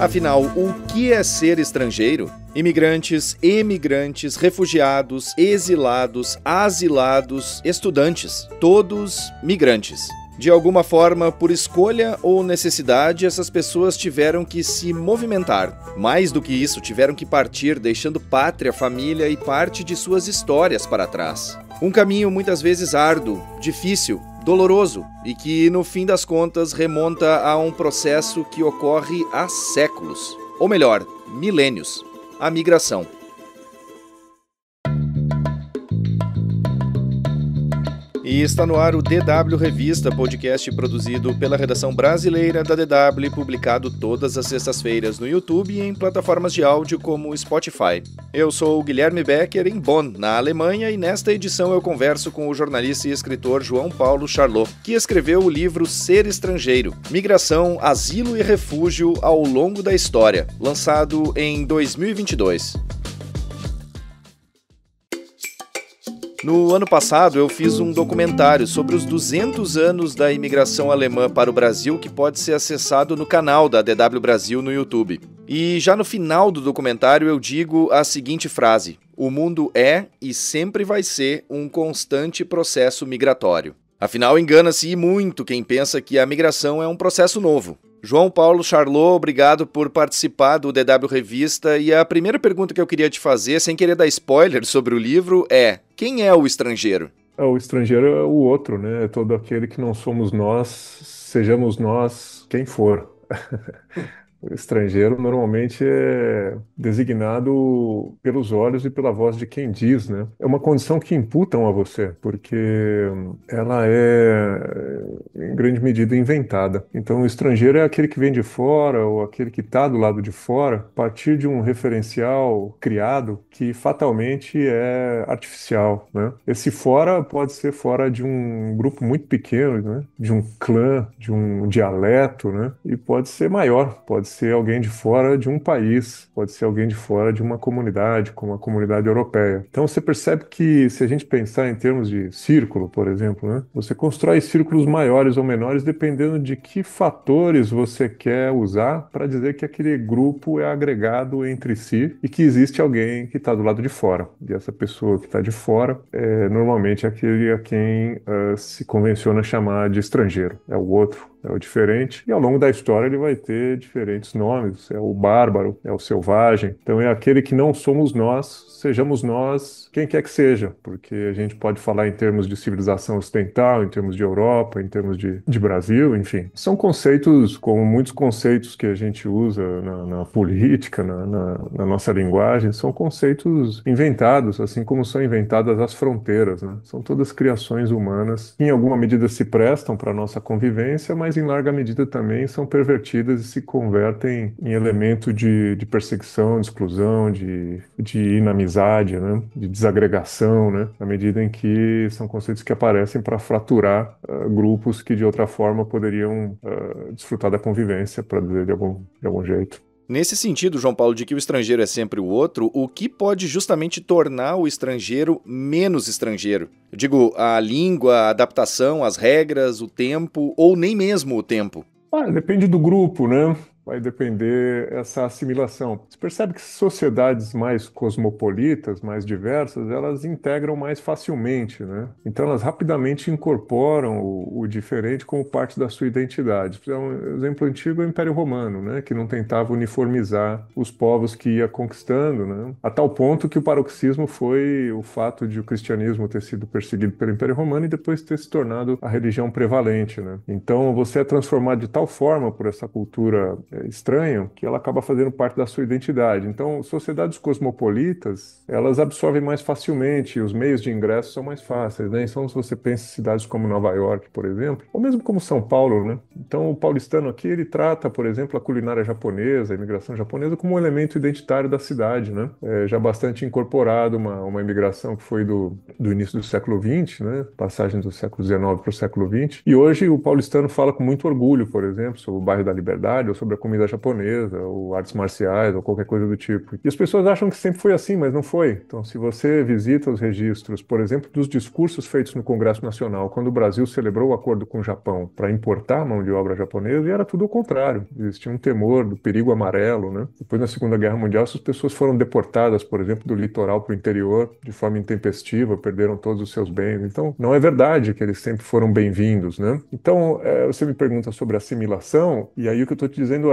Afinal, o que é ser estrangeiro? Imigrantes, emigrantes, refugiados, exilados, asilados, estudantes, todos migrantes. De alguma forma, por escolha ou necessidade, essas pessoas tiveram que se movimentar. Mais do que isso, tiveram que partir, deixando pátria, família e parte de suas histórias para trás. Um caminho muitas vezes árduo, difícil, doloroso e que, no fim das contas, remonta a um processo que ocorre há séculos. Ou melhor, milênios. A migração. E está no ar o DW Revista, podcast produzido pela redação brasileira da DW, publicado todas as sextas-feiras no YouTube e em plataformas de áudio como o Spotify. Eu sou o Guilherme Becker, em Bonn, na Alemanha, e nesta edição eu converso com o jornalista e escritor João Paulo Charlot, que escreveu o livro Ser Estrangeiro, Migração, Asilo e Refúgio ao longo da História, lançado em 2022. No ano passado, eu fiz um documentário sobre os 200 anos da imigração alemã para o Brasil, que pode ser acessado no canal da DW Brasil no YouTube. E já no final do documentário eu digo a seguinte frase: o mundo é e sempre vai ser um constante processo migratório. Afinal, engana-se muito quem pensa que a migração é um processo novo. João Paulo Charlot, obrigado por participar do DW Revista. E a primeira pergunta que eu queria te fazer, sem querer dar spoiler sobre o livro, é: quem é o estrangeiro? O estrangeiro é o outro, né? É todo aquele que não somos nós, sejamos nós quem for. O estrangeiro normalmente é designado pelos olhos e pela voz de quem diz, né? É uma condição que imputam a você, porque ela é, em grande medida, inventada. Então, o estrangeiro é aquele que vem de fora ou aquele que está do lado de fora, a partir de um referencial criado que fatalmente é artificial, né? Esse fora pode ser fora de um grupo muito pequeno, né? De um clã, de um dialeto, né? E pode ser maior, pode ser alguém de fora de um país, pode ser alguém de fora de uma comunidade, como a comunidade europeia. Então você percebe que, se a gente pensar em termos de círculo, por exemplo, né, você constrói círculos maiores ou menores dependendo de que fatores você quer usar para dizer que aquele grupo é agregado entre si e que existe alguém que está do lado de fora. E essa pessoa que está de fora é normalmente aquele a quem se convenciona chamar de estrangeiro. É o outro, é o diferente, e ao longo da história ele vai ter diferentes nomes: é o bárbaro, é o selvagem. Então é aquele que não somos nós, sejamos nós quem quer que seja, porque a gente pode falar em termos de civilização ocidental, em termos de Europa, em termos de Brasil, enfim. São conceitos, como muitos conceitos que a gente usa na política, na nossa linguagem, são conceitos inventados, assim como são inventadas as fronteiras, né? São todas criações humanas que em alguma medida se prestam para a nossa convivência, mas em larga medida também são pervertidas e se convertem em elemento de perseguição, de exclusão, de inamizade, né? De desagregação, né? Na medida em que são conceitos que aparecem para fraturar grupos que de outra forma poderiam desfrutar da convivência, para dizer de algum jeito. Nesse sentido, João Paulo, de que o estrangeiro é sempre o outro, o que pode justamente tornar o estrangeiro menos estrangeiro? Eu digo, a língua, a adaptação, as regras, o tempo, ou nem mesmo o tempo? Depende do grupo, né? Vai depender essa assimilação. Você percebe que sociedades mais cosmopolitas, mais diversas, elas integram mais facilmente, né? Então elas rapidamente incorporam o diferente como parte da sua identidade. Um exemplo antigo é o Império Romano, né? Que não tentava uniformizar os povos que ia conquistando, né? A tal ponto que o paroxismo foi o fato de o cristianismo ter sido perseguido pelo Império Romano e depois ter se tornado a religião prevalente, né? Então você é transformado de tal forma por essa cultura estranho que ela acaba fazendo parte da sua identidade. Então, sociedades cosmopolitas, elas absorvem mais facilmente, os meios de ingresso são mais fáceis, né? Então, se você pensa em cidades como Nova York, por exemplo, ou mesmo como São Paulo, né? Então, o paulistano aqui, ele trata, por exemplo, a culinária japonesa, a imigração japonesa, como um elemento identitário da cidade, né? Já bastante incorporado uma imigração que foi do início do século XX, né? Passagem do século XIX para o século XX. E hoje o paulistano fala com muito orgulho, por exemplo, sobre o bairro da Liberdade ou sobre a comida japonesa, ou artes marciais, ou qualquer coisa do tipo. E as pessoas acham que sempre foi assim, mas não foi. Então, se você visita os registros, por exemplo, dos discursos feitos no Congresso Nacional, quando o Brasil celebrou o acordo com o Japão para importar mão de obra japonesa, e era tudo o contrário. Existia um temor do perigo amarelo, né? Depois, na Segunda Guerra Mundial, essas pessoas foram deportadas, por exemplo, do litoral para o interior de forma intempestiva, perderam todos os seus bens. Então, não é verdade que eles sempre foram bem-vindos, né? Então, você me pergunta sobre assimilação, e aí o que eu estou te dizendo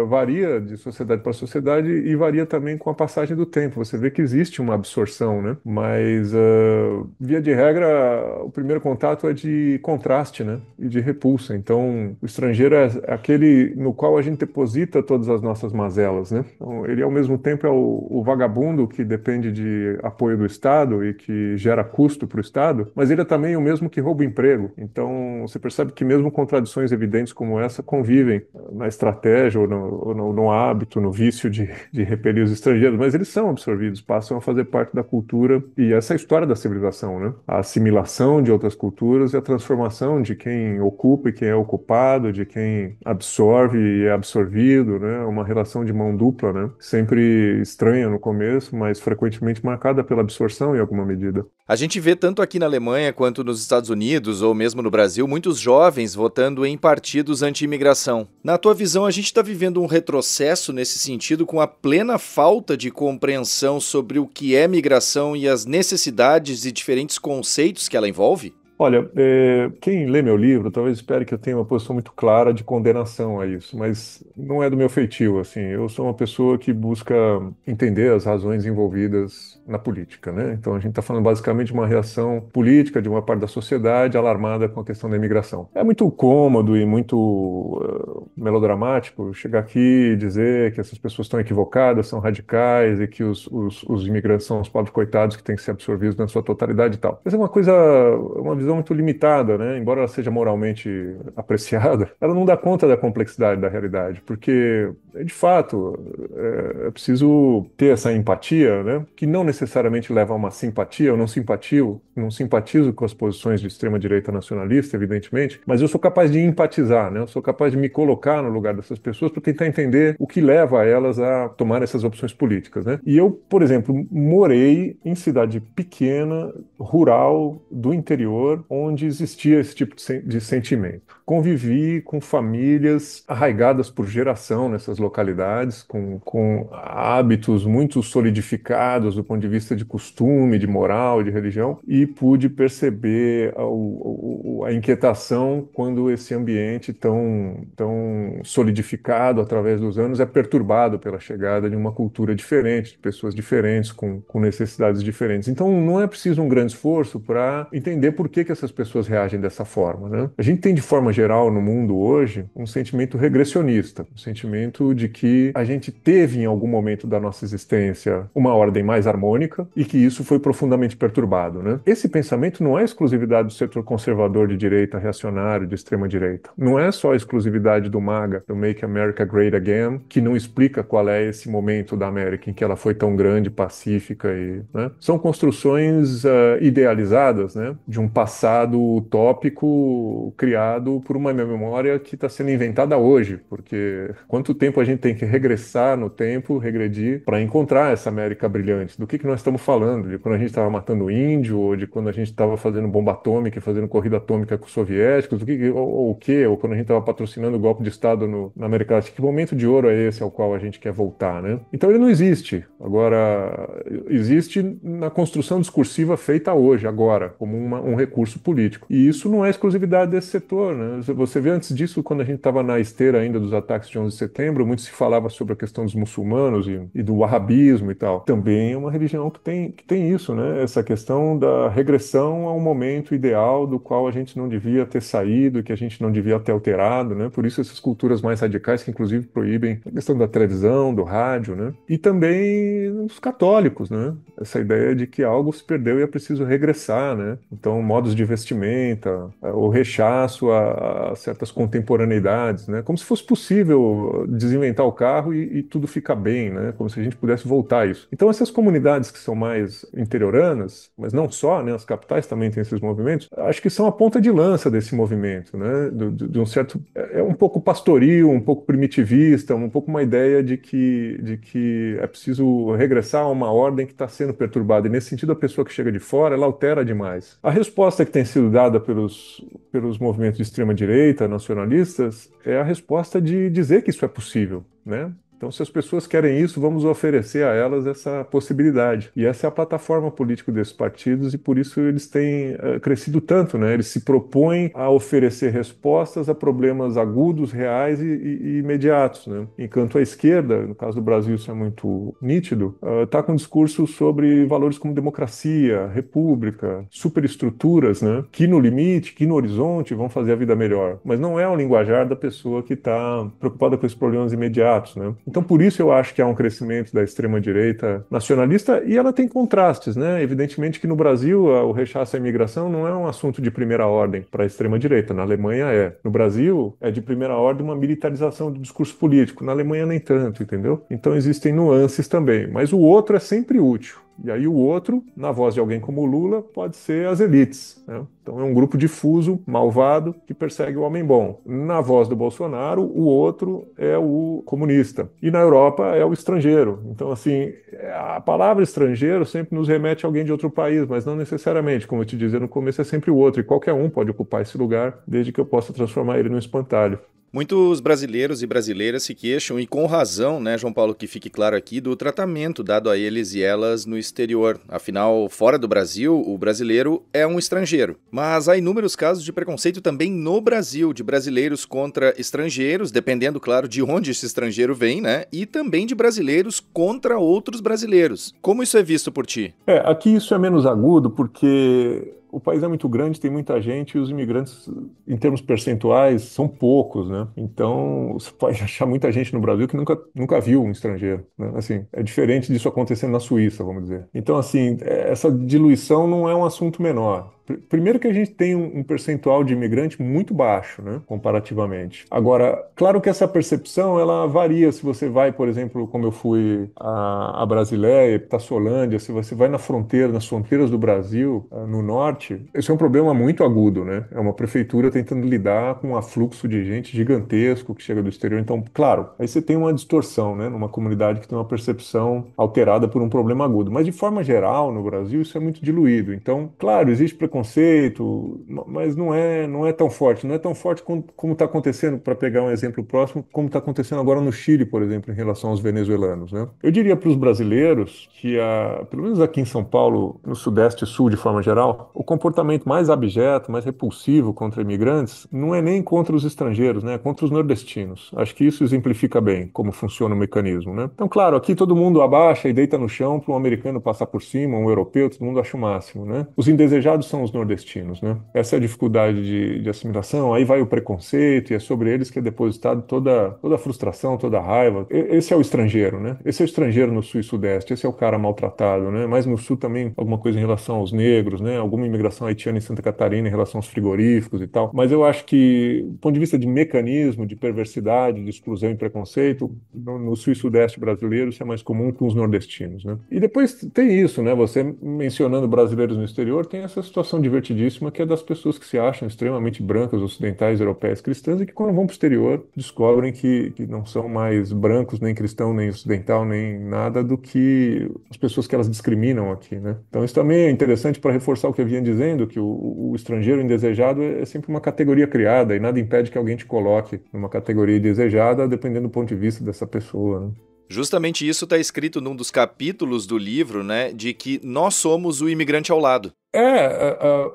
varia de sociedade para sociedade e varia também com a passagem do tempo. Você vê que existe uma absorção, né? Mas, via de regra, o primeiro contato é de contraste, né? E de repulsa. Então, o estrangeiro é aquele no qual a gente deposita todas as nossas mazelas, né? Então, ele, ao mesmo tempo, é o vagabundo que depende de apoio do Estado e que gera custo para o Estado, mas ele é também o mesmo que rouba emprego. Então, você percebe que mesmo contradições evidentes como essa convivem na estratégia ou no hábito, no vício de repelir os estrangeiros, mas eles são absorvidos, passam a fazer parte da cultura, e essa é a história da civilização, né? A assimilação de outras culturas e a transformação de quem ocupa e quem é ocupado, de quem absorve e é absorvido, né? Uma relação de mão dupla, né? Sempre estranha no começo, mas frequentemente marcada pela absorção em alguma medida. A gente vê tanto aqui na Alemanha quanto nos Estados Unidos ou mesmo no Brasil muitos jovens votando em partidos anti-imigração. Na tua visão, a gente está vivendo um retrocesso nesse sentido com a plena falta de compreensão sobre o que é migração e as necessidades e diferentes conceitos que ela envolve? Olha, quem lê meu livro talvez espere que eu tenha uma posição muito clara de condenação a isso, mas não é do meu feitio, assim. Eu sou uma pessoa que busca entender as razões envolvidas na política, né? Então a gente está falando basicamente de uma reação política de uma parte da sociedade alarmada com a questão da imigração. É muito cômodo e muito melodramático chegar aqui e dizer que essas pessoas estão equivocadas, são radicais e que os imigrantes são os pobres coitados que têm que ser absorvidos na sua totalidade e tal. Mas é uma visão muito limitada, né? Embora ela seja moralmente apreciada, ela não dá conta da complexidade da realidade, porque, de fato, é preciso ter essa empatia, né? Que não necessariamente leva a uma simpatia. Eu não simpatizo com as posições de extrema-direita nacionalista, evidentemente, mas eu sou capaz de empatizar, né? Eu sou capaz de me colocar no lugar dessas pessoas para tentar entender o que leva elas a tomar essas opções políticas, né? E eu, por exemplo, morei em cidade pequena, rural, do interior, onde existia esse tipo de sentimento. Convivi com famílias arraigadas por geração nessas localidades, com hábitos muito solidificados do ponto de vista de costume, de moral, de religião, e pude perceber a inquietação quando esse ambiente tão solidificado através dos anos é perturbado pela chegada de uma cultura diferente, de pessoas diferentes, com necessidades diferentes. Então, não é preciso um grande esforço para entender por que essas pessoas reagem dessa forma, né? A gente tem, de forma geral, no mundo hoje, um sentimento regressionista, um sentimento de que a gente teve, em algum momento da nossa existência, uma ordem mais harmônica e que isso foi profundamente perturbado, né? Esse pensamento não é exclusividade do setor conservador de direita, reacionário, de extrema-direita. Não é só exclusividade do MAGA, do Make America Great Again, que não explica qual é esse momento da América em que ela foi tão grande, pacífica e, né? São construções idealizadas, né? De um passado utópico criado por uma memória que está sendo inventada hoje, porque quanto tempo a gente tem que regressar no tempo, regredir, para encontrar essa América brilhante? Do que nós estamos falando? De quando a gente estava matando índio, ou de quando a gente estava fazendo bomba atômica e fazendo corrida atômica com os soviéticos, ou quando a gente estava patrocinando o golpe de Estado na América Latina? Que momento de ouro é esse ao qual a gente quer voltar, né? Então ele não existe. Agora, existe na construção discursiva feita hoje, agora, como um recurso político. E isso não é exclusividade desse setor, né? Você vê antes disso, quando a gente estava na esteira ainda dos ataques de 11 de setembro, muito se falava sobre a questão dos muçulmanos e do wahhabismo e tal. Também é uma religião que tem isso, né? Essa questão da regressão a um momento ideal do qual a gente não devia ter saído, que a gente não devia ter alterado, né? Por isso essas culturas mais radicais que inclusive proíbem a questão da televisão, do rádio, né? E também os católicos, né? Essa ideia de que algo se perdeu e é preciso regressar, né? Então, modos de vestimenta, o rechaço a certas contemporaneidades, né? Como se fosse possível desinventar o carro e tudo ficar bem, né? Como se a gente pudesse voltar a isso. Então, essas comunidades que são mais interioranas, mas não só, né? As capitais também têm esses movimentos, acho que são a ponta de lança desse movimento, né? De um certo... É um pouco pastoril, um pouco primitivista, um pouco uma ideia de que é preciso regressar a uma ordem que está sendo perturbada. E, nesse sentido, a pessoa que chega de fora, ela altera demais. A resposta que tem sido dada pelos movimentos de extrema-direita, nacionalistas, é a resposta de dizer que isso é possível, né? Então, se as pessoas querem isso, vamos oferecer a elas essa possibilidade. E essa é a plataforma política desses partidos e por isso eles têm crescido tanto, né? Eles se propõem a oferecer respostas a problemas agudos, reais e imediatos, né? Enquanto a esquerda, no caso do Brasil isso é muito nítido, está com um discurso sobre valores como democracia, república, superestruturas, né? Que no limite, que no horizonte vão fazer a vida melhor. Mas não é o linguajar da pessoa que está preocupada com esses problemas imediatos, né? Então, por isso eu acho que há um crescimento da extrema-direita nacionalista e ela tem contrastes, né? Evidentemente que no Brasil o rechaço à imigração não é um assunto de primeira ordem para a extrema-direita. Na Alemanha é. No Brasil é de primeira ordem uma militarização do discurso político. Na Alemanha nem tanto, entendeu? Então existem nuances também. Mas o outro é sempre útil. E aí o outro, na voz de alguém como o Lula, pode ser as elites, né? Então é um grupo difuso, malvado, que persegue o homem bom. Na voz do Bolsonaro, o outro é o comunista. E na Europa é o estrangeiro. Então, assim, a palavra estrangeiro sempre nos remete a alguém de outro país, mas não necessariamente. Como eu te dizia no começo, é sempre o outro. E qualquer um pode ocupar esse lugar, desde que eu possa transformar ele num espantalho. Muitos brasileiros e brasileiras se queixam, e com razão, né, João Paulo, que fique claro aqui, do tratamento dado a eles e elas no exterior. Afinal, fora do Brasil, o brasileiro é um estrangeiro. Mas há inúmeros casos de preconceito também no Brasil, de brasileiros contra estrangeiros, dependendo, claro, de onde esse estrangeiro vem, né, e também de brasileiros contra outros brasileiros. Como isso é visto por ti? Aqui isso é menos agudo porque o país é muito grande, tem muita gente e os imigrantes, em termos percentuais, são poucos, né? Então, você pode achar muita gente no Brasil que nunca viu um estrangeiro, né? Assim, é diferente disso acontecendo na Suíça, vamos dizer. Então, assim, essa diluição não é um assunto menor. Primeiro que a gente tem um percentual de imigrante muito baixo, né, comparativamente. Agora, claro que essa percepção, ela varia se você vai, por exemplo, como eu fui a Brasileia, Itaçolândia, se você vai na fronteira, nas fronteiras do Brasil, no norte, esse é um problema muito agudo, né? É uma prefeitura tentando lidar com um afluxo de gente gigantesco que chega do exterior. Então, claro, aí você tem uma distorção, né, numa comunidade que tem uma percepção alterada por um problema agudo. Mas, de forma geral, no Brasil, isso é muito diluído. Então, claro, existe preconceito, mas não é tão forte. Não é tão forte como está acontecendo, para pegar um exemplo próximo, como está acontecendo agora no Chile, por exemplo, em relação aos venezuelanos, né? Eu diria para os brasileiros que, pelo menos aqui em São Paulo, no Sudeste e Sul, de forma geral, o comportamento mais abjeto, mais repulsivo contra imigrantes não é nem contra os estrangeiros, né? É contra os nordestinos. Acho que isso exemplifica bem como funciona o mecanismo, né? Então, claro, aqui todo mundo abaixa e deita no chão para um americano passar por cima, um europeu, todo mundo acha o máximo, né? Os indesejados são os nordestinos, né? Essa é a dificuldade de assimilação, aí vai o preconceito e é sobre eles que é depositado toda a frustração, toda a raiva. Esse é o estrangeiro, né? Esse é o estrangeiro no Sul e Sudeste, esse é o cara maltratado, né? Mas no Sul também alguma coisa em relação aos negros, né? Alguma imigração haitiana em Santa Catarina em relação aos frigoríficos e tal. Mas eu acho que, do ponto de vista de mecanismo, de perversidade, de exclusão e preconceito, no Sul e Sudeste brasileiro isso é mais comum que os nordestinos, né? E depois tem isso, né? Você mencionando brasileiros no exterior, tem essa situação divertidíssima que é das pessoas que se acham extremamente brancas, ocidentais, europeias, cristãs e que quando vão para o exterior descobrem que não são mais brancos, nem cristão, nem ocidental, nem nada do que as pessoas que elas discriminam aqui, né? Então isso também é interessante para reforçar o que eu vinha dizendo, que o estrangeiro indesejado é sempre uma categoria criada e nada impede que alguém te coloque numa categoria indesejada dependendo do ponto de vista dessa pessoa, né? Justamente isso está escrito num dos capítulos do livro, né, de que nós somos o imigrante ao lado.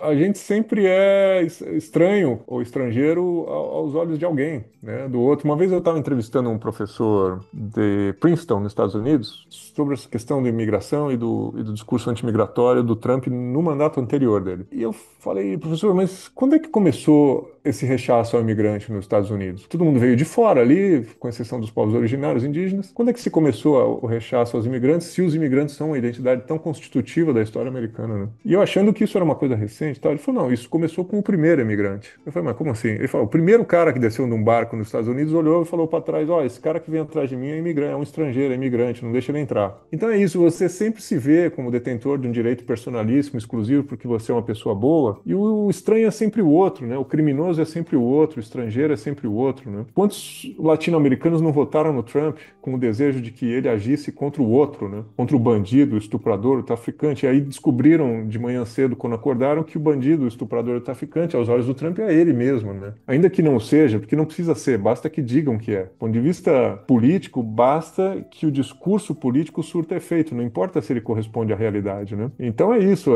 A gente sempre é estranho ou estrangeiro aos olhos de alguém, né, do outro. Uma vez eu estava entrevistando um professor de Princeton, nos Estados Unidos, sobre essa questão da imigração e do discurso antimigratório do Trump no mandato anterior dele. E eu falei, professor, mas quando é que começou esse rechaço ao imigrante nos Estados Unidos? Todo mundo veio de fora ali, com exceção dos povos originários indígenas. Quando é que se começou o rechaço aos imigrantes, se os imigrantes são uma identidade tão constitutiva da história americana, né? E eu achando achando que isso era uma coisa recente, tal. Ele falou, não, isso começou com o primeiro imigrante. Eu falei, mas como assim? Ele falou, o primeiro cara que desceu de um barco nos Estados Unidos olhou e falou para trás, ó, esse cara que vem atrás de mim é imigrante, é um estrangeiro, é imigrante, não deixa ele entrar. Então é isso, você sempre se vê como detentor de um direito personalíssimo, exclusivo, porque você é uma pessoa boa, e o estranho é sempre o outro, né? O criminoso é sempre o outro, o estrangeiro é sempre o outro, né? Quantos latino-americanos não votaram no Trump com o desejo de que ele agisse contra o outro, né? Contra o bandido, o estuprador, o traficante, e aí descobriram de manhã cedo, quando acordaram, que o bandido, o estuprador, o traficante, aos olhos do Trump, é ele mesmo, né? Ainda que não seja, porque não precisa ser, basta que digam que é. Do ponto de vista político, basta que o discurso político surta efeito, não importa se ele corresponde à realidade, né? Então é isso,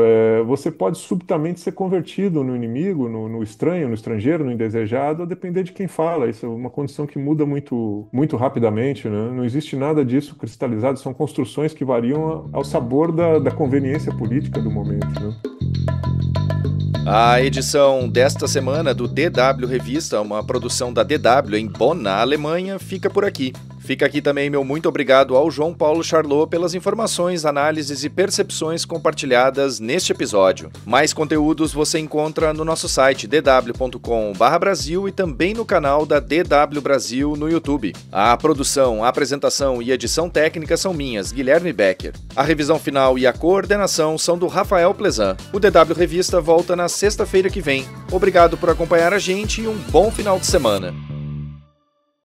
você pode subitamente ser convertido no inimigo, no estranho, no estrangeiro, no indesejado, a depender de quem fala. Isso é uma condição que muda muito, muito rapidamente, né? Não existe nada disso cristalizado, são construções que variam ao sabor da conveniência política do momento, né? A edição desta semana do DW Revista, uma produção da DW em Bonn, na Alemanha, fica por aqui. Fica aqui também meu muito obrigado ao João Paulo Charlot pelas informações, análises e percepções compartilhadas neste episódio. Mais conteúdos você encontra no nosso site dw.com/Brasil e também no canal da DW Brasil no YouTube. A produção, a apresentação e edição técnica são minhas, Guilherme Becker. A revisão final e a coordenação são do Rafael Plezan. O DW Revista volta na sexta-feira que vem. Obrigado por acompanhar a gente e um bom final de semana.